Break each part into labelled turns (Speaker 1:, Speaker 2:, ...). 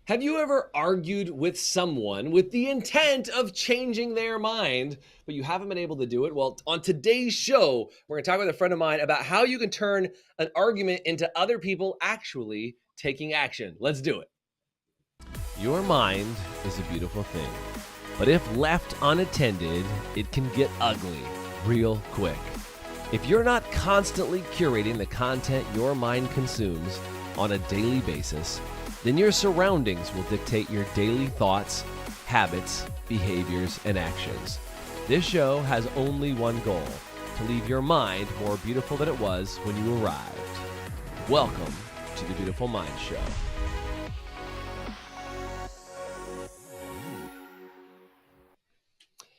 Speaker 1: Have you ever argued with someone with the intent of changing their mind, but you haven't been able to do it? Well, on today's show, we're going to talk with a friend of mine about how you can turn an argument into other people actually taking action. Let's do it. Your mind is a beautiful thing, but if left unattended, it can get ugly real quick. If you're not constantly curating the content your mind consumes on a daily basis, then your surroundings will dictate your daily thoughts, habits, behaviors, and actions. This show has only one goal: to leave your mind more beautiful than it was when you arrived. Welcome to the Beautiful Mind Show.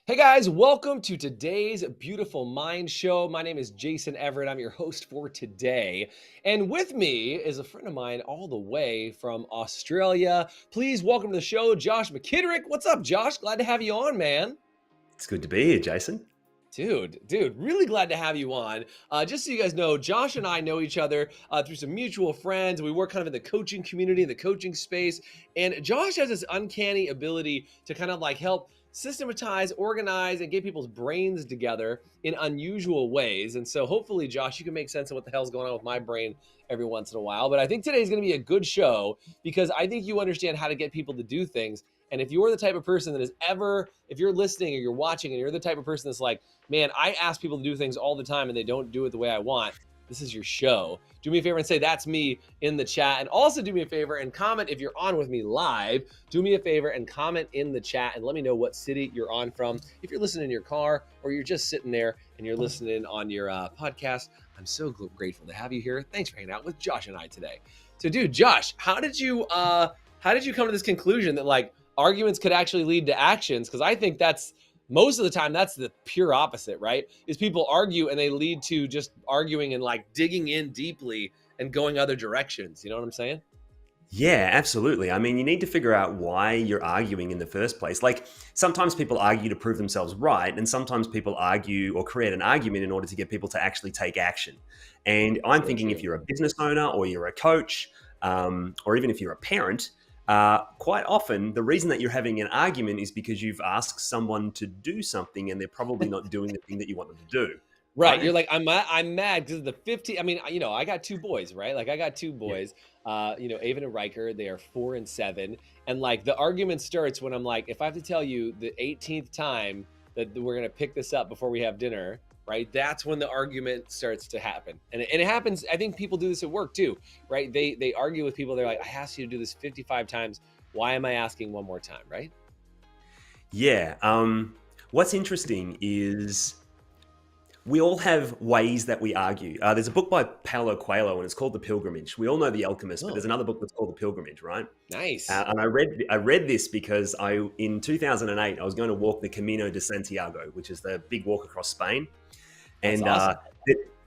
Speaker 1: Hey guys, welcome to today's Beautiful Mind Show. My name is Jason Everett. I'm your host for today. And with me is a friend of mine all the way from Australia. Please welcome to the show, Josh McKitterick. What's up, Josh? Glad to have you on, man.
Speaker 2: It's good to be here, Jason.
Speaker 1: Dude, really glad to have you on. Just so you guys know, Josh and I know each other through some mutual friends. We work kind of in the coaching community, in the coaching space. And Josh has this uncanny ability to kind of like help systematize, organize, and get people's brains together in unusual ways. And so hopefully, Josh, you can make sense of what the hell's going on with my brain every once in a while. But I think today's going to be a good show because I think you understand how to get people to do things. And if you're the type of person that is if you're listening or you're watching and you're the type of person that's like, man, I ask people to do things all the time and they don't do it the way I want, this is your show. Do me a favor and say that's me in the chat. And also do me a favor and comment if you're on with me live. Do me a favor and comment in the chat and let me know what city you're on from. If you're listening in your car or you're just sitting there and you're listening on your podcast, I'm so grateful to have you here. Thanks for hanging out with Josh and I today. So dude, Josh, how did you come to this conclusion that like arguments could actually lead to actions? Because I think that's most of the time, that's the pure opposite, right? Is people argue and they lead to just arguing and like digging in deeply and going other directions. You know what I'm saying?
Speaker 2: Yeah, absolutely. I mean, you need to figure out why you're arguing in the first place. Like sometimes people argue to prove themselves right, and sometimes people argue or create an argument in order to get people to actually take action. And I'm thinking if you're a business owner or you're a coach, or even if you're a parent, quite often the reason that you're having an argument is because you've asked someone to do something and they're probably not doing the thing that you want them to do.
Speaker 1: Right. You're like, I'm mad because the 50. I mean, I got two boys, right? Like I got two boys, Avon and Riker, they are 4 and 7. And like the argument starts when I'm like, if I have to tell you the 18th time that we're going to pick this up before we have dinner, right? That's when the argument starts to happen. And it happens. I think people do this at work too, right? They argue with people. They're like, I asked you to do this 55 times. Why am I asking one more time? Right?
Speaker 2: Yeah. What's interesting is we all have ways that we argue. There's a book by Paulo Coelho and it's called The Pilgrimage. We all know The Alchemist, but there's another book that's called The Pilgrimage, right?
Speaker 1: Nice.
Speaker 2: And I read this because in 2008, I was going to walk the Camino de Santiago, which is the big walk across Spain. And awesome.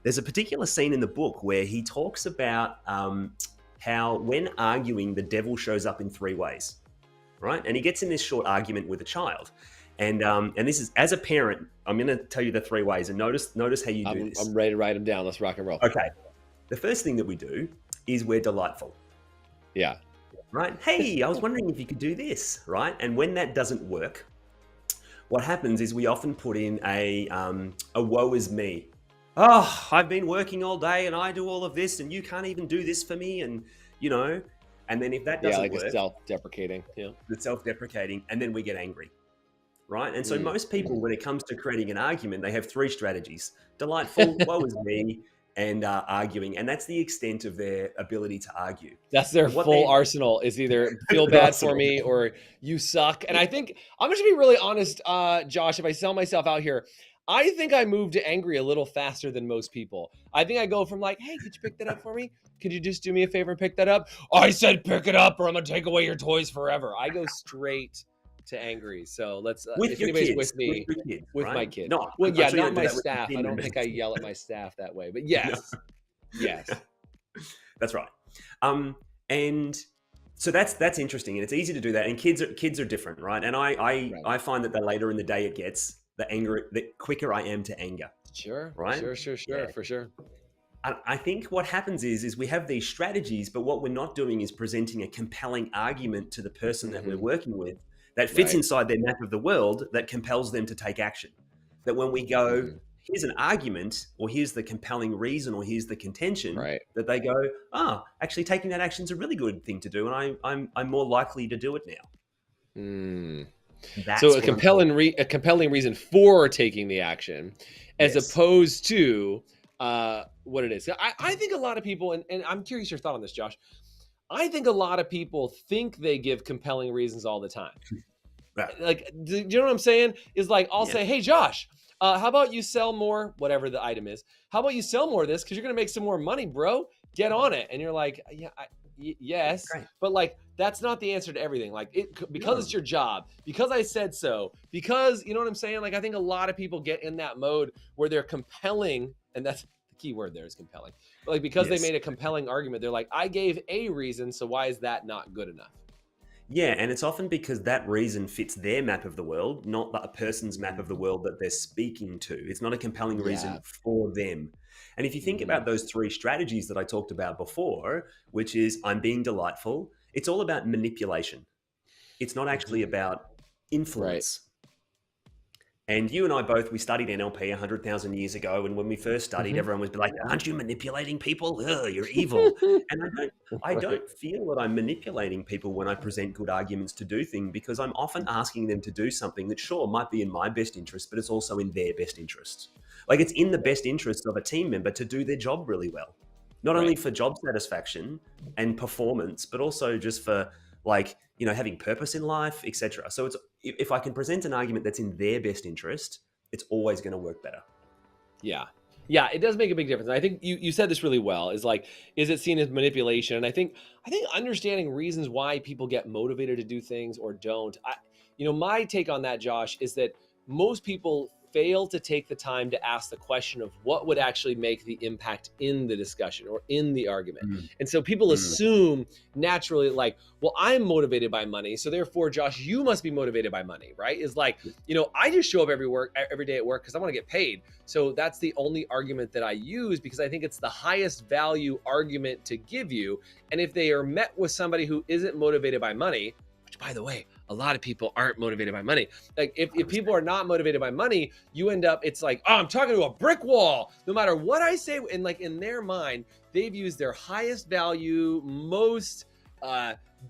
Speaker 2: There's a particular scene in the book where he talks about how when arguing, the devil shows up in 3 ways, right? And he gets in this short argument with a child. And this is, as a parent, I'm going to tell you the 3 ways and notice how you do this.
Speaker 1: I'm ready to write them down. Let's rock and roll.
Speaker 2: Okay. The first thing that we do is we're delightful.
Speaker 1: Yeah.
Speaker 2: Right? Hey, I was wondering if you could do this, right? And when that doesn't work, what happens is we often put in a woe is me. Oh, I've been working all day and I do all of this and you can't even do this for me. And, and then if that doesn't work.
Speaker 1: It's self-deprecating. Yeah.
Speaker 2: It's self-deprecating. And then we get angry. Right. And so most people, when it comes to creating an argument, they have 3 strategies: delightful, woe is me, and arguing. And that's the extent of their ability to argue.
Speaker 1: That's their full arsenal, is either feel bad for me or you suck. And I think I'm just gonna be really honest, Josh, if I sell myself out here, I think I move to angry a little faster than most people. I think I go from like, hey, could you pick that up for me? Could you just do me a favor and pick that up? I said pick it up or I'm gonna take away your toys forever. I go straight to angry. So let's
Speaker 2: if anybody's
Speaker 1: with me, with
Speaker 2: right?
Speaker 1: my kid.
Speaker 2: No,
Speaker 1: well, yeah, not my staff. I don't think I yell at my staff that way, but yes, yes,
Speaker 2: that's right. And so that's interesting, and it's easy to do that. And kids are different, right? And I find that the later in the day it gets, the quicker I am to anger.
Speaker 1: Sure,
Speaker 2: right?
Speaker 1: Sure,
Speaker 2: Yeah.
Speaker 1: for sure.
Speaker 2: I think what happens is we have these strategies, but what we're not doing is presenting a compelling argument to the person that we're
Speaker 1: Hmm.
Speaker 2: working with that fits
Speaker 1: Right.
Speaker 2: inside their map of the world that compels them to take action. That when we go,
Speaker 1: Hmm.
Speaker 2: here's an argument, or here's the compelling reason, or here's the contention,
Speaker 1: Right.
Speaker 2: that they go, actually taking that action is a really good thing to do, and I'm more likely to do it now.
Speaker 1: Mm. So
Speaker 2: That's what I'm talking.
Speaker 1: a compelling reason for taking the action, as
Speaker 2: Yes.
Speaker 1: opposed to what it is. I think a lot of people, and I'm curious your thought on this, Josh. I think a lot of people think they give compelling reasons all the time.
Speaker 2: Right.
Speaker 1: Like, do you know what I'm saying? Is like, I'll
Speaker 2: Yeah.
Speaker 1: say, hey, Josh, how about you sell more, whatever the item is? How about you sell more of this? Because you're going to make some more money, bro. Get on it. And you're like, yeah, yes.
Speaker 2: Great.
Speaker 1: But like, that's not the answer to everything. Like, because
Speaker 2: No.
Speaker 1: it's your job, because I said so, because you know what I'm saying? Like, I think a lot of people get in that mode where they're compelling, and that's the key word there is compelling. But like, because they
Speaker 2: Yes.
Speaker 1: made a compelling argument, they're like, I gave a reason, so why is that not good enough?
Speaker 2: Yeah, and it's often because that reason fits their map of the world, not a person's map of the
Speaker 1: Mhm.
Speaker 2: world that they're speaking to. It's not a compelling
Speaker 1: Yeah.
Speaker 2: reason for them. And if you think
Speaker 1: Hmm.
Speaker 2: about those three strategies that I talked about before, which is I'm being delightful, it's all about manipulation. It's not actually
Speaker 1: Hmm.
Speaker 2: about
Speaker 1: Right.
Speaker 2: influence. And you and I both, we studied NLP 100,000 years ago. And when we first studied,
Speaker 1: Hmm.
Speaker 2: everyone was like, aren't you manipulating people? Ugh, you're evil. And I
Speaker 1: Right.
Speaker 2: don't feel that I'm manipulating people when I present good arguments to do things, because I'm often asking them to do something that sure might be in my best interest, but it's also in their best interests. Like it's in the best interest of a team member to do their job really well, not only
Speaker 1: Right.
Speaker 2: for job satisfaction and performance, but also just for like, having purpose in life, etc. So it's, if I can present an argument that's in their best interest, it's always going to work better.
Speaker 1: Yeah. Yeah, it does make a big difference. And I think you said this really well. Is like, is it seen as manipulation? And I think understanding reasons why people get motivated to do things or don't. My take on that, Josh, is that most people fail to take the time to ask the question of what would actually make the impact in the discussion or in the argument.
Speaker 2: Mm,
Speaker 1: And so people
Speaker 2: mm,
Speaker 1: assume naturally, like, well, I'm motivated by money, so therefore, Josh, you must be motivated by money, right? Is like, I just show up every day at work because I want to get paid. So that's the only argument that I use because I think it's the highest value argument to give you. And if they are met with somebody who isn't motivated by money, which by the way, a lot of people aren't motivated by money. Like if people are not motivated by money, you end up, it's like, oh, I'm talking to a brick wall. No matter what I say, and like in their mind, they've used their highest value, most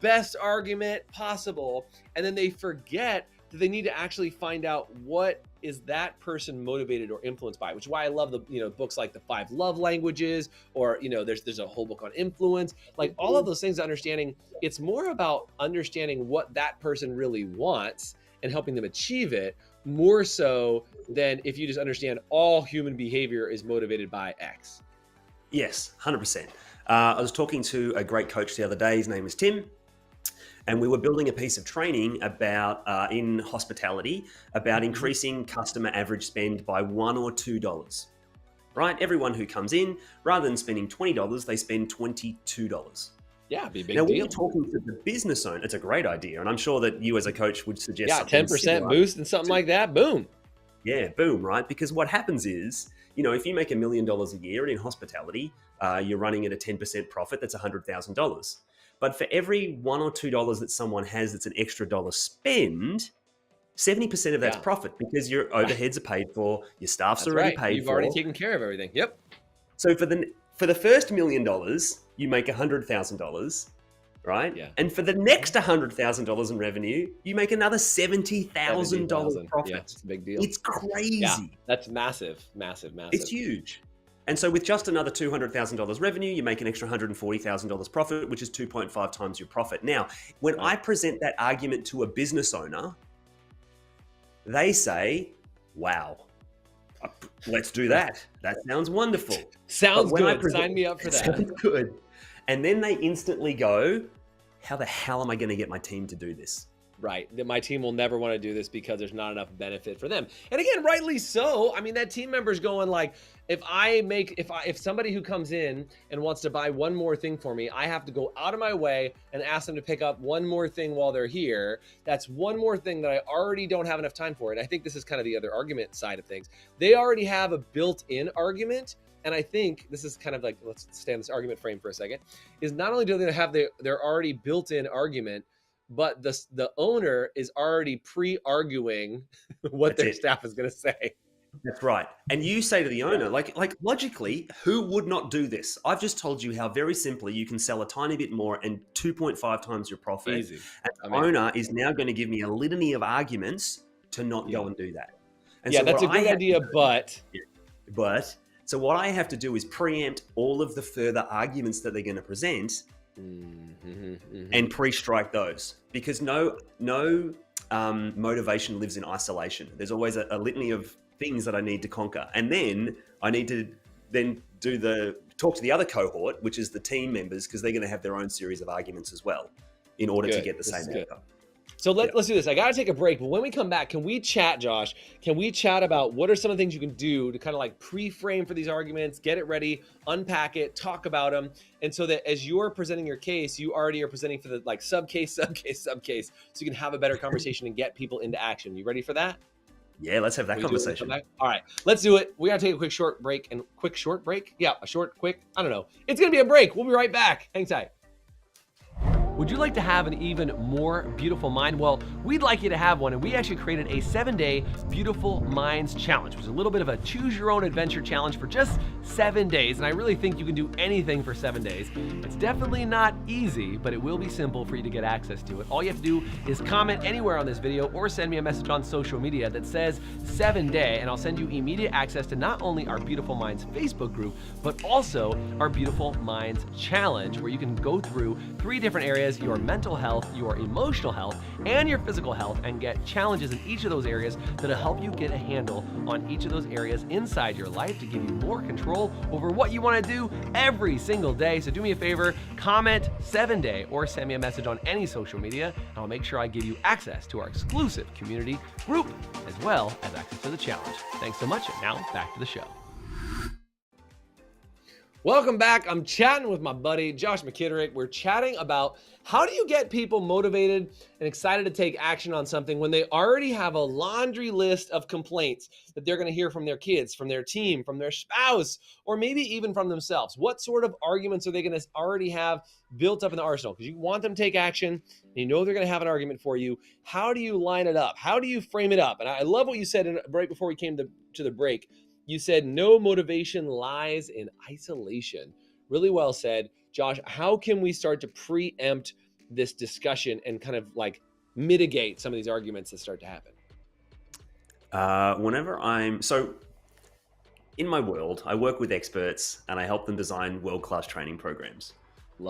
Speaker 1: best argument possible. And then they forget that they need to actually find out what is that person motivated or influenced by, which is why I love the books like the 5 love languages, or there's a whole book on influence, like all of those things. Understanding it's more about understanding what that person really wants and helping them achieve it, more so than if you just understand all human behavior is motivated by X.
Speaker 2: yes, 100%. I was talking to a great coach the other day. His name is Tim. And we were building a piece of training about in hospitality about
Speaker 1: Mm-hmm.
Speaker 2: increasing customer average spend by $1 or $2. Right? Everyone who comes in, rather than spending $20, they spend $22.
Speaker 1: Yeah, be a
Speaker 2: Now,
Speaker 1: big
Speaker 2: when you're
Speaker 1: deal.
Speaker 2: talking to the business owner, it's a great idea. And I'm sure that you as a coach would suggest
Speaker 1: Yeah,
Speaker 2: something
Speaker 1: 10%
Speaker 2: similar.
Speaker 1: boost and something like that. Boom.
Speaker 2: Yeah, boom, right? Because what happens is, if you make $1 million a year and in hospitality, you're running at a 10% profit, that's $100,000. But for every $1 or $2 that someone has that's an extra dollar spend, 70% of that's
Speaker 1: Yeah,
Speaker 2: profit because your
Speaker 1: right.
Speaker 2: overheads are paid for, your staff's
Speaker 1: That's
Speaker 2: already
Speaker 1: right.
Speaker 2: paid
Speaker 1: You've already
Speaker 2: for.
Speaker 1: taken care of everything. Yep.
Speaker 2: So for the first $1 million, you make $100,000, right?
Speaker 1: Yeah.
Speaker 2: And for the next $100,000 in revenue, you make another $70,000
Speaker 1: 70,000. Yeah,
Speaker 2: profit.
Speaker 1: it's a big deal.
Speaker 2: It's
Speaker 1: Yeah,
Speaker 2: crazy.
Speaker 1: that's massive, massive,
Speaker 2: It's
Speaker 1: massive.
Speaker 2: huge. And so with just another $200,000 revenue, you make an extra $140,000 profit, which is 2.5 times your profit. Now, when
Speaker 1: Right.
Speaker 2: I present that argument to a business owner, they say, wow, let's do that. That sounds wonderful. But
Speaker 1: Sounds
Speaker 2: when I
Speaker 1: good.
Speaker 2: present,
Speaker 1: Sign me up for
Speaker 2: it
Speaker 1: that.
Speaker 2: sounds good. And then they instantly go, how the hell am I going to get my team to do this?
Speaker 1: Right. That my team will never want to do this because there's not enough benefit for them. And again, rightly so. I mean, that team member's going like, if somebody who comes in and wants to buy one more thing for me, I have to go out of my way and ask them to pick up one more thing while they're here. That's one more thing that I already don't have enough time for. And I think this is kind of the other argument side of things. They already have a built-in argument and I think this is kind of like, let's stay on this argument frame for a second, is not only do they have their already built-in argument, but the owner is already pre-arguing what
Speaker 2: That's
Speaker 1: their
Speaker 2: it.
Speaker 1: staff is going to say.
Speaker 2: That's right. And you say to the owner, like logically, who would not do this? I've just told you how very simply you can sell a tiny bit more and 2.5 times your profit.
Speaker 1: Easy.
Speaker 2: And the owner is now going to give me a litany of arguments to not go and do that. And
Speaker 1: yeah,
Speaker 2: so
Speaker 1: that's a good idea, but
Speaker 2: so what I have to do is preempt all of the further arguments that they're going to present and pre-strike those, because no motivation lives in isolation. There's always a litany of things that I need to conquer, and then I need to talk to the other cohort, which is the team members, because they're going to have their own series of arguments as well in order to get the same outcome.
Speaker 1: So let's do this. I got to take a break, but when we come back, can we chat, Josh? Can we chat about what are some of the things you can do to kind of like pre-frame for these arguments, get it ready, unpack it, talk about them, and so that as you're presenting your case, you already are presenting for the like subcase, so you can have a better conversation and get people into action. You ready for that?
Speaker 2: Yeah, let's have that conversation.
Speaker 1: All right, let's do it. We got to take a quick short break. Yeah, I don't know. It's going to be a break. We'll be right back. Hang tight. Would you like to have an even more beautiful mind? Well, we'd like you to have one, and we actually created a 7-day Beautiful Minds Challenge, which is a little bit of a choose your own adventure challenge for just 7 days. And I really think you can do anything for 7 days. It's definitely not easy, but it will be simple for you to get access to it. All you have to do is comment anywhere on this video or send me a message on social media that says 7-day, and I'll send you immediate access to not only our Beautiful Minds Facebook group, but also our Beautiful Minds Challenge, where you can go through 3 different areas: your mental health, your emotional health, and your physical health, and get challenges in each of those areas that'll help you get a handle on each of those areas inside your life to give you more control over what you want to do every single day. So do me a favor, comment 7-day or send me a message on any social media, and I'll make sure I give you access to our exclusive community group as well as access to the challenge. Thanks so much, and now back to the show. Welcome back. I'm chatting with my buddy, Josh McKitterick. We're chatting about how do you get people motivated and excited to take action on something when they already have a laundry list of complaints that they're going to hear from their kids, from their team, from their spouse, or maybe even from themselves. What sort of arguments are they going to already have built up in the arsenal? Because you want them to take action, and you know they're going to have an argument for you. How do you line it up? How do you frame it up? And I love what you said right before we came to the break. You said no motivation lies in isolation. Really well said. Josh, how can we start to preempt this discussion and kind of like mitigate some of these arguments that start to happen?
Speaker 2: So in my world, I work with experts and I help them design world-class training programs.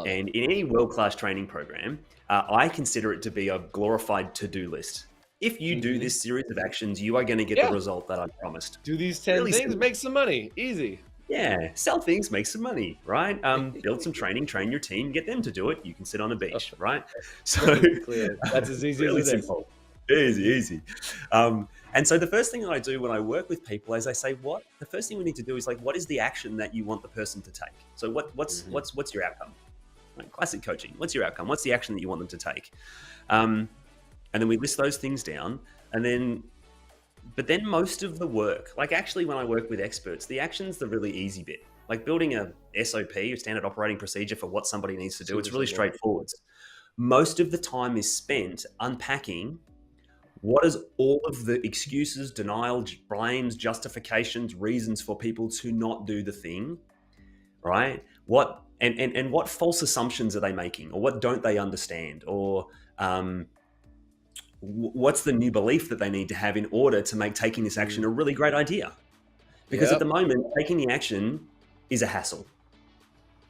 Speaker 2: In any world-class training program, I consider it to be a glorified to-do list. If you do this series of actions, you are going to get the result that I promised.
Speaker 1: Do these 10 things, make some money. Easy.
Speaker 2: Yeah, sell things, make some money, right? Build some training, train your team, get them to do it. You can sit on a beach, right? So
Speaker 1: clear. That's as easy as it is.
Speaker 2: Simple. Easy. And so the first thing that I do when I work with people is I say, the first thing we need to do is like, what is the action that you want the person to take? So what's your outcome? Right? Classic coaching. What's your outcome? What's the action that you want them to take? And then we list those things down, but then most of the work, like actually when I work with experts, the action's the really easy bit. Like building a SOP, a standard operating procedure for what somebody needs to do, it's really straightforward. Most of the time is spent unpacking what is all of the excuses, denial, blames, justifications, reasons for people to not do the thing, right? What false assumptions are they making, or what don't they understand, or what's the new belief that they need to have in order to make taking this action a really great idea? Because at the moment, taking the action is a hassle.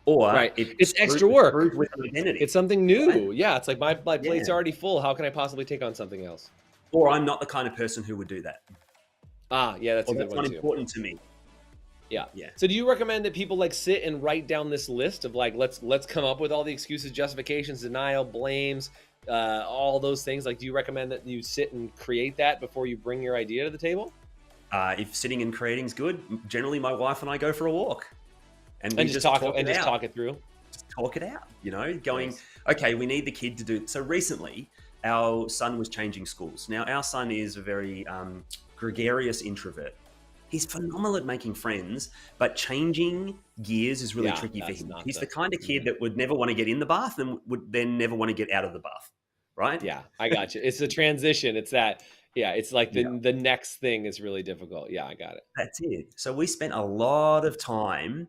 Speaker 2: Or
Speaker 1: it's extra work.
Speaker 2: With identity.
Speaker 1: It's something new. Right? Yeah, it's like my plate's already full. How can I possibly take on something else?
Speaker 2: Or I'm not the kind of person who would do that.
Speaker 1: Yeah, that's a good one too.
Speaker 2: That's not important to me.
Speaker 1: Yeah. So do you recommend that people like sit and write down this list of like, let's come up with all the excuses, justifications, denial, blames, all those things? Like, do you recommend that you sit and create that before you bring your idea to the table?
Speaker 2: If sitting and creating is good, generally my wife and I go for a walk and
Speaker 1: just talk it through.
Speaker 2: Just talk it out, going, okay, we need the kid to do. So recently our son was changing schools. Now our son is a very gregarious introvert. He's phenomenal at making friends, but changing gears is really
Speaker 1: Yeah,
Speaker 2: tricky for
Speaker 1: that's
Speaker 2: him.
Speaker 1: not
Speaker 2: He's the
Speaker 1: the
Speaker 2: kind of kid
Speaker 1: mhm.
Speaker 2: that would never want to get in the bath and would then never want to get out of the bath, right?
Speaker 1: Yeah, I got you. It's the transition. It's that yeah, it's like
Speaker 2: Yeah,
Speaker 1: the next thing is really difficult. Yeah, I got it.
Speaker 2: that's it. So we spent a lot of time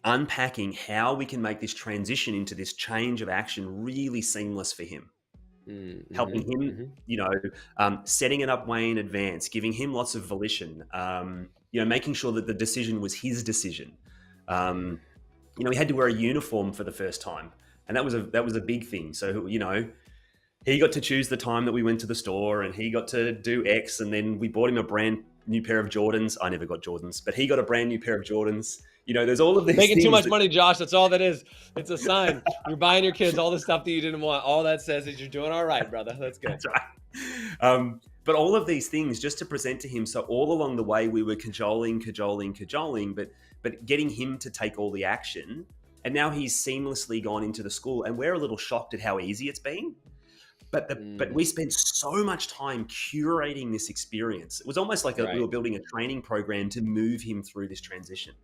Speaker 2: unpacking how we can make this transition into this change of action really seamless for him,
Speaker 1: Mm,
Speaker 2: helping
Speaker 1: mhm,
Speaker 2: him,
Speaker 1: mhm.
Speaker 2: setting it up way in advance, giving him lots of volition, making sure that the decision was his decision. Um, he had to wear a uniform for the first time, and that was a big thing. So he got to choose the time that we went to the store, and he got to do X, and then we bought him a brand new pair of Jordans. I never got Jordans, but he got a brand new pair of Jordans. There's all of these
Speaker 1: Making too
Speaker 2: things
Speaker 1: much
Speaker 2: that
Speaker 1: money, Josh. That's all that is. It's a sign. You're buying your kids all the stuff that you didn't want. All that says is you're doing all right, brother. That's good.
Speaker 2: that's right. But all of these things just to present to him. So all along the way, we were cajoling, but getting him to take all the action. And now he's seamlessly gone into the school, and we're a little shocked at how easy it's been. But we
Speaker 1: Mm,
Speaker 2: spent so much time curating this experience. It was almost like we
Speaker 1: right.
Speaker 2: were building a training program to move him through this transition.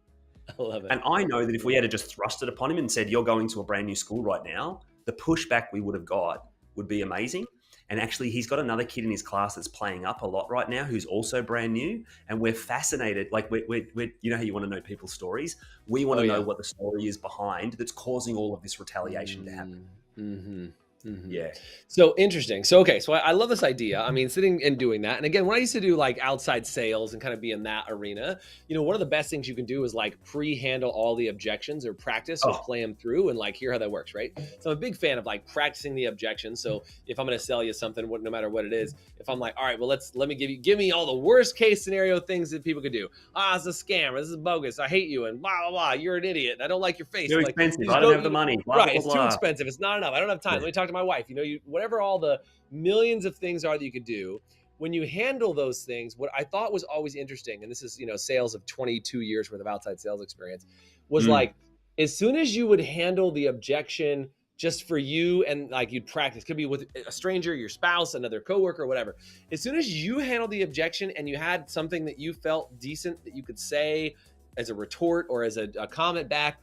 Speaker 1: I love it.
Speaker 2: And I know that if we had to just thrust it upon him and said, "You're going to a brand new school right now," the pushback we would have got would be amazing. And actually, he's got another kid in his class that's playing up a lot right now who's also brand new. And we're fascinated. Like, you know how you want to know people's stories? We want
Speaker 1: Oh
Speaker 2: to know
Speaker 1: yeah.
Speaker 2: what the story is behind that's causing all of this retaliation to happen.
Speaker 1: Mm, mhm, mhm.
Speaker 2: Yeah.
Speaker 1: So interesting. So okay, so I love this idea. I mean, sitting and doing that. And again, when I used to do like outside sales and kind of be in that arena, one of the best things you can do is like pre-handle all the objections or practice or
Speaker 2: Oh,
Speaker 1: play them through and like hear how that works, right? So I'm a big fan of like practicing the objections. So if I'm going to sell you something, no matter what it is, if I'm like, all right, well, let me give me all the worst case scenario things that people could do. Ah, it's a scam, or this is bogus. I hate you, and blah blah blah. You're an idiot. And I don't like your face.
Speaker 2: too
Speaker 1: I'm like,
Speaker 2: expensive.
Speaker 1: just
Speaker 2: I don't
Speaker 1: go.
Speaker 2: have the money. Blah, blah,
Speaker 1: Right,
Speaker 2: blah,
Speaker 1: it's too
Speaker 2: blah.
Speaker 1: expensive. It's not enough. I don't have time.
Speaker 2: Yeah.
Speaker 1: Let me talk to my wife. Whatever all the millions of things are that you could do. When you handle those things, what I thought was always interesting, and this is sales of 22 years worth of outside sales experience, was
Speaker 2: Mm.
Speaker 1: like as soon as you would handle the objection just for you and like you'd practice, could be with a stranger, your spouse, another coworker, whatever. As soon as you handled the objection and you had something that you felt decent that you could say as a retort or as a comment back,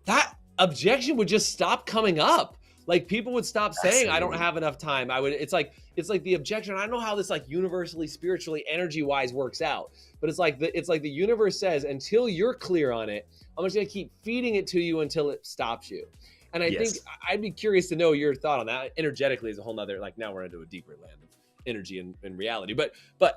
Speaker 1: that objection would just stop coming up. Like people would stop saying, I don't
Speaker 2: Fascinating.
Speaker 1: have enough time. It's like the objection. I don't know how this like universally, spiritually, energy wise works out, but it's like the universe says, until you're clear on it, I'm just gonna keep feeding it to you until it stops you. And I think
Speaker 2: Yes.
Speaker 1: I'd be curious to know your thought on that. Energetically is a whole nother, like now we're into a deeper land of energy and reality. But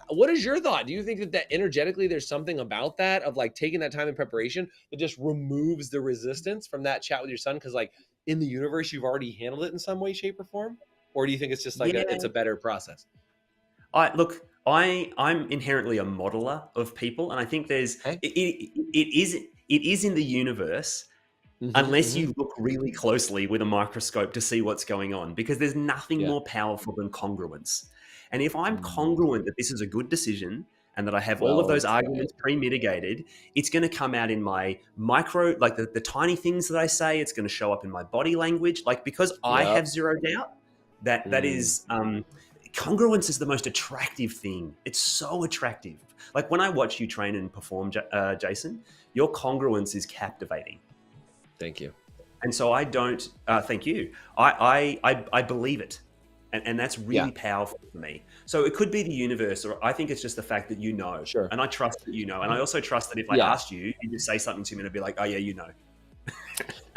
Speaker 1: what is your thought? Do you think that energetically there's something about that of like taking that time in preparation that just removes the resistance from that chat with your son? Because like in the universe, you've already handled it in some way, shape, or form? Or do you think it's just like
Speaker 2: Yeah.
Speaker 1: it's a better process?
Speaker 2: I'm inherently a modeler of people, and I think
Speaker 1: Okay.
Speaker 2: it is in the universe
Speaker 1: Mm-hmm,
Speaker 2: unless
Speaker 1: mm-hmm.
Speaker 2: you look really closely with a microscope to see what's going on, because there's nothing
Speaker 1: Yeah.
Speaker 2: more powerful than congruence. And if I'm
Speaker 1: Mm.
Speaker 2: congruent that this is a good decision and that I have all of
Speaker 1: Well
Speaker 2: those
Speaker 1: said.
Speaker 2: arguments pre-mitigated, it's going to come out in my micro, like the tiny things that I say. It's going to show up in my body language, like because I have
Speaker 1: Yep.
Speaker 2: zero doubt that
Speaker 1: Mm.
Speaker 2: is congruence is the most attractive thing. It's so attractive. Like when I watch you train and perform, Jason, your congruence is captivating.
Speaker 1: Thank you.
Speaker 2: And so I don't thank you. I believe it, and that's
Speaker 1: Yeah.
Speaker 2: really powerful for me. So it could be the universe, or I think it's just the fact that
Speaker 1: Sure.
Speaker 2: and I trust that and I also trust that if I
Speaker 1: Yeah.
Speaker 2: asked you, you just say something to me and I'd be like, oh yeah, you know.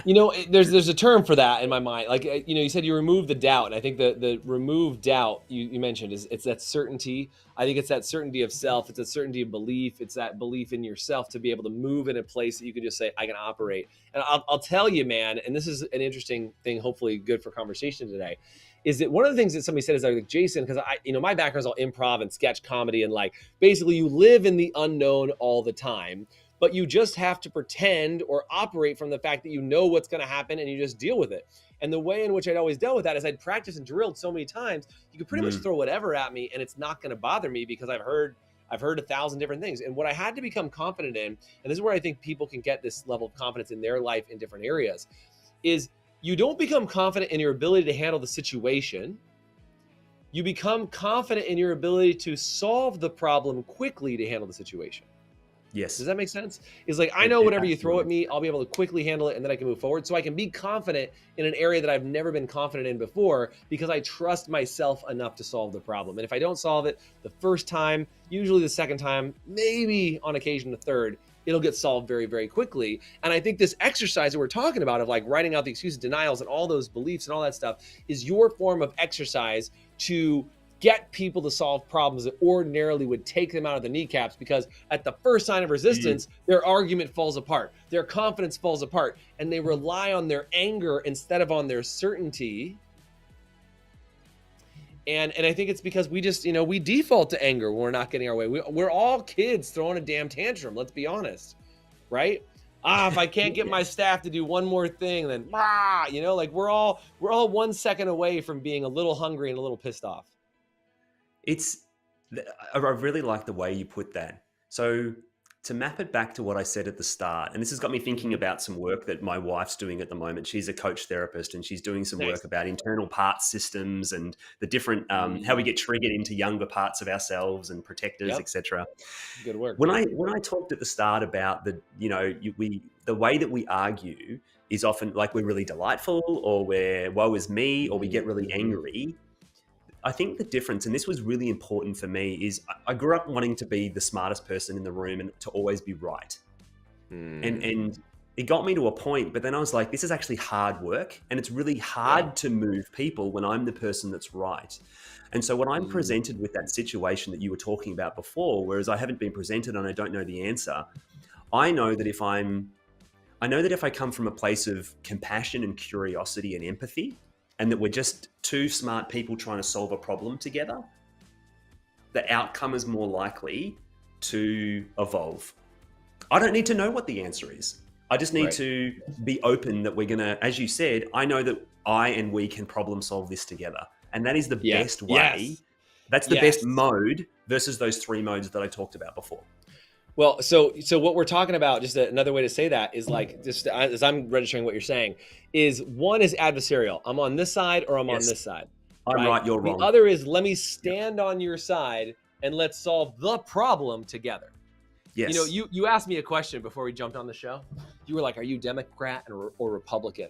Speaker 1: There's a term for that in my mind. Like you said you remove the doubt, and I think the remove doubt you mentioned is it's that certainty. I think it's that certainty of self. It's that certainty of belief. It's that belief in yourself to be able to move in a place that you can just say I can operate. And I'll tell you, man. And this is an interesting thing. Hopefully, good for conversation today. Is that one of the things that somebody said is like Jason, because my background is all improv and sketch comedy, and like basically you live in the unknown all the time, but you just have to pretend or operate from the fact that you know what's going to happen and you just deal with it. And the way in which I'd always dealt with that is I'd practiced and drilled so many times, you could pretty much
Speaker 2: Mm,
Speaker 1: throw whatever at me and it's not going to bother me because I've heard 1,000 different things. And what I had to become confident in, and this is where I think people can get this level of confidence in their life in different areas, is you don't become confident in your ability to handle the situation you become confident in your ability to solve the problem quickly to handle the situation. Does
Speaker 2: Yes.
Speaker 1: that make sense? It's like, I know whatever you throw at
Speaker 2: Absolutely.
Speaker 1: me, I'll be able to quickly handle it and then I can move forward. So I can be confident in an area that I've never been confident in before because I trust myself enough to solve the problem. And if I don't solve it the first time, usually the second time, maybe on occasion the third, it'll get solved very, very quickly. And I think this exercise that we're talking about of like writing out the excuses, denials, and all those beliefs and all that stuff is your form of exercise to get people to solve problems that ordinarily would take them out of the kneecaps, because at the first sign of resistance, their argument falls apart, their confidence falls apart, and they rely on their anger instead of on their certainty. And I think it's because we just, we default to anger when we're not getting our way. We're all kids throwing a damn tantrum, let's be honest, right? If I can't get my staff to do one more thing, then like we're all 1 second away from being a little hungry and a little pissed off.
Speaker 2: I really like the way you put that. So to map it back to what I said at the start, and this has got me thinking about some work that my wife's doing at the moment. She's a coach therapist, and she's doing some work about internal parts systems and the different how we get triggered into younger parts of ourselves and protectors, etc.
Speaker 1: Good work.
Speaker 2: When I talked at the start about the way that we argue is often like we're really delightful, or we're woe is me, or we get really angry. I think the difference, and this was really important for me, is I grew up wanting to be the smartest person in the room and to always be right. And it got me to a point, but then I was like, this is actually hard work, and it's really hard to move people when I'm the person that's right. And so when I'm presented with that situation that you were talking about before, whereas I haven't been presented and I don't know the answer, I know that if I come from a place of compassion and curiosity and empathy, and that we're just two smart people trying to solve a problem together, the outcome is more likely to evolve. I don't need to know what the answer is. I just need to be open that we're going to, as you said, I know that I and we can problem solve this together. And that is the best way. That's the best mode versus those 3 modes that I talked about before.
Speaker 1: Well, so what we're talking about, just another way to say that is like, just as I'm registering what you're saying, is one is adversarial. I'm on this side or I'm on this side.
Speaker 2: I'm right, you're wrong.
Speaker 1: The other is let me stand on your side and let's solve the problem together.
Speaker 2: Yes.
Speaker 1: You asked me a question before we jumped on the show. You were like, are you Democrat or Republican?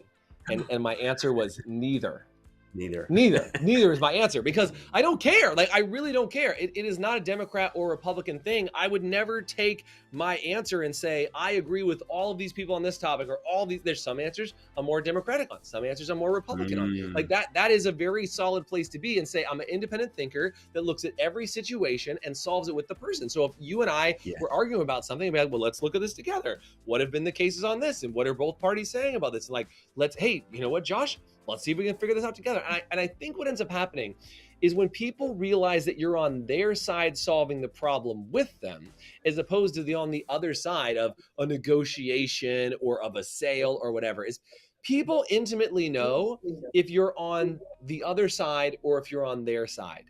Speaker 1: And my answer was neither. Neither is my answer, because I don't care. Like, I really don't care. It is not a Democrat or Republican thing. I would never take my answer and say, I agree with all of these people on this topic, or all these. There's some answers I'm more Democratic on, some answers I'm more Republican on. Like that is a very solid place to be, and say, I'm an independent thinker that looks at every situation and solves it with the person. So if you and I were arguing about something, I'd be like, well, let's look at this together. What have been the cases on this? And what are both parties saying about this? And like, hey, you know what, Josh? Let's see if we can figure this out together. And I think what ends up happening is when people realize that you're on their side solving the problem with them, as opposed to on the other side of a negotiation or of a sale or whatever, is people intimately know if you're on the other side or if you're on their side.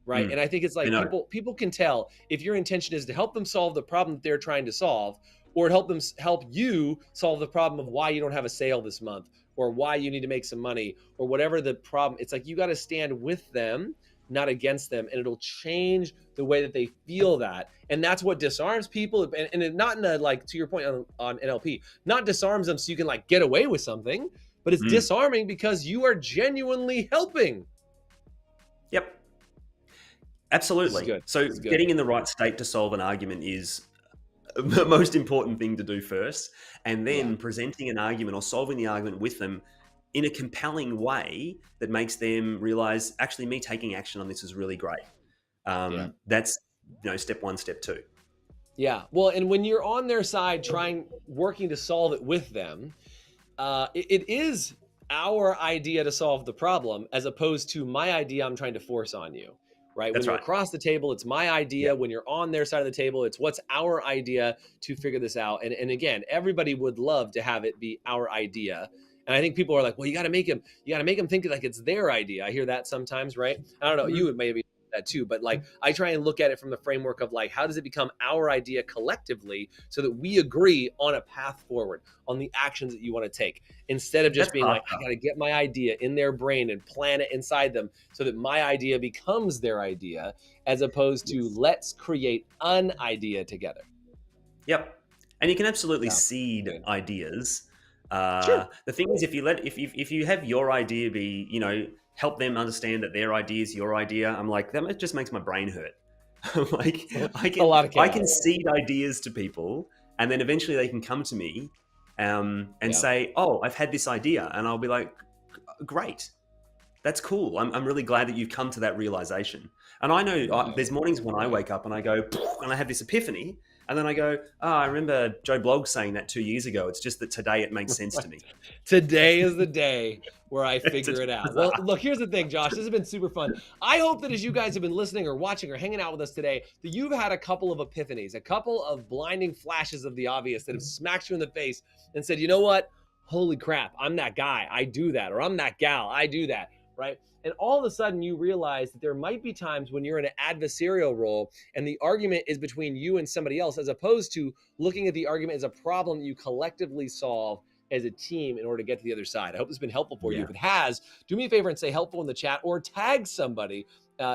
Speaker 1: Right. And I think it's like people can tell if your intention is to help them solve the problem that they're trying to solve, or to help you solve the problem of why you don't have a sale this month, or why you need to make some money, or whatever the problem. It's like you got to stand with them, not against them, and it'll change the way that they feel that. And that's what disarms people, and it, not in a, like, to your point on NLP, not disarms them so you can like get away with something, but it's disarming because you are genuinely helping.
Speaker 2: Yep. Absolutely. So getting in the right state to solve an argument is the most important thing to do first, and then presenting an argument or solving the argument with them in a compelling way that makes them realize, actually, me taking action on this is really great. That's step 1, step 2.
Speaker 1: Yeah. Well, and when you're on their side working to solve it with them, it is our idea to solve the problem, as opposed to my idea I'm trying to force on you. Right. When you're across the table, it's my idea. When you're on their side of the table, it's what's our idea to figure this out. And again, everybody would love to have it be our idea. And I think people are like, well, you got to make them think like it's their idea. I hear that sometimes, right? I don't know. You would maybe that too. But like, I try and look at it from the framework of like, how does it become our idea collectively so that we agree on a path forward, on the actions that you want to take, instead of just
Speaker 2: That's
Speaker 1: being like, I
Speaker 2: faster.
Speaker 1: got to get my idea in their brain and plant it inside them so that my idea becomes their idea, as opposed to
Speaker 2: Yes.
Speaker 1: let's create an idea together.
Speaker 2: Yep. And you can absolutely
Speaker 1: Yeah,
Speaker 2: seed
Speaker 1: good.
Speaker 2: ideas.
Speaker 1: Sure.
Speaker 2: The thing is, if you have your idea be, help them understand that their idea is your idea, I'm like, that just makes my brain hurt. I'm like, I
Speaker 1: A
Speaker 2: can
Speaker 1: lot of
Speaker 2: I can
Speaker 1: chaos.
Speaker 2: seed ideas to people, and then eventually they can come to me, and
Speaker 1: Yeah.
Speaker 2: say, "Oh, I've had this idea," and I'll be like, "Great, that's cool. I'm really glad that you've come to that realization." And I know
Speaker 1: Right.
Speaker 2: there's mornings when I
Speaker 1: Right.
Speaker 2: wake up and I go, and I have this epiphany, and then I go, "Oh, I remember Joe Bloggs saying that 2 years ago. It's just that today it makes sense to me."
Speaker 1: Today is the day where I
Speaker 2: It's
Speaker 1: figure
Speaker 2: just
Speaker 1: it out. Well,
Speaker 2: bizarre.
Speaker 1: look, here's the thing, Josh. This has been super fun. I hope that as you guys have been listening or watching or hanging out with us today, that you've had a couple of epiphanies, a couple of blinding flashes of the obvious that have smacked you in the face and said, you know what? Holy crap, I'm that guy. I do that. Or I'm that gal. I do that. Right. And all of a sudden you realize that there might be times when you're in an adversarial role and the argument is between you and somebody else, as opposed to looking at the argument as a problem that you collectively solve as a team in order to get to the other side. I hope this has been helpful for you.
Speaker 2: Yeah.
Speaker 1: If it has, do me a favor and say helpful in the chat or tag somebody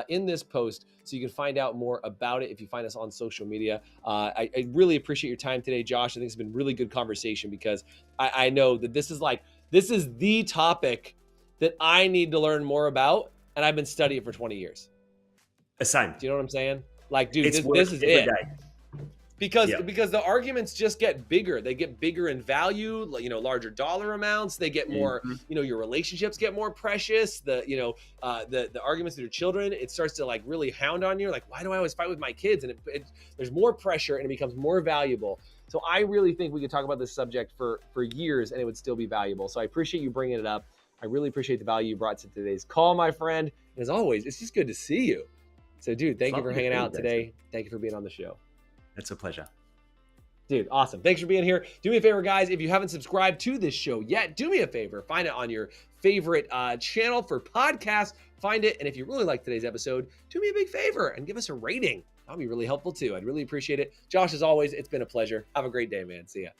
Speaker 1: in this post so you can find out more about it if you find us on social media. I really appreciate your time today, Josh. I think it's been really good conversation because I know that this is the topic that I need to learn more about, and I've been studying it for 20 years.
Speaker 2: Same.
Speaker 1: Do you know what I'm saying? Like, dude,
Speaker 2: It's work
Speaker 1: this is
Speaker 2: every
Speaker 1: it.
Speaker 2: day.
Speaker 1: Because
Speaker 2: Yeah.
Speaker 1: the arguments just get bigger. They get bigger in value, larger dollar amounts. They get more,
Speaker 2: Mhm.
Speaker 1: your relationships get more precious. The arguments with your children, it starts to like really hound on you. Like, why do I always fight with my kids? And there's more pressure and it becomes more valuable. So I really think we could talk about this subject for years and it would still be valuable. So I appreciate you bringing it up. I really appreciate the value you brought to today's call, my friend. And as always, it's just good to see you. So, dude, thank you for
Speaker 2: Lovely to
Speaker 1: hanging
Speaker 2: see you,
Speaker 1: out
Speaker 2: Jason.
Speaker 1: today. Thank you for being on the show.
Speaker 2: It's a pleasure.
Speaker 1: Dude, awesome. Thanks for being here. Do me a favor, guys. If you haven't subscribed to this show yet, do me a favor. Find it on your favorite channel for podcasts. Find it. And if you really like today's episode, do me a big favor and give us a rating. That would be really helpful too. I'd really appreciate it. Josh, as always, it's been a pleasure. Have a great day, man. See ya.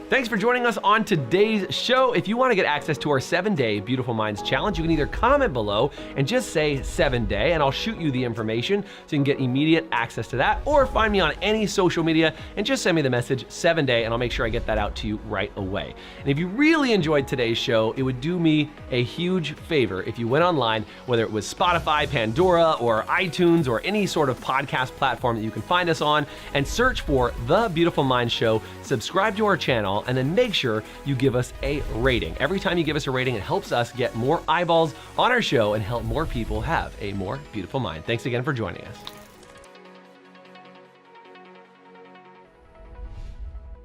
Speaker 1: Thanks for joining us on today's show. If you want to get access to our 7-day Beautiful Minds Challenge, you can either comment below and just say 7-day, and I'll shoot you the information so you can get immediate access to that, or find me on any social media and just send me the message 7-day, and I'll make sure I get that out to you right away. And if you really enjoyed today's show, it would do me a huge favor if you went online, whether it was Spotify, Pandora, or iTunes, or any sort of podcast platform that you can find us on, and search for The Beautiful Mind Show, subscribe to our channel, and then make sure you give us a rating. Every time you give us a rating, it helps us get more eyeballs on our show and help more people have a more beautiful mind. Thanks again for joining us.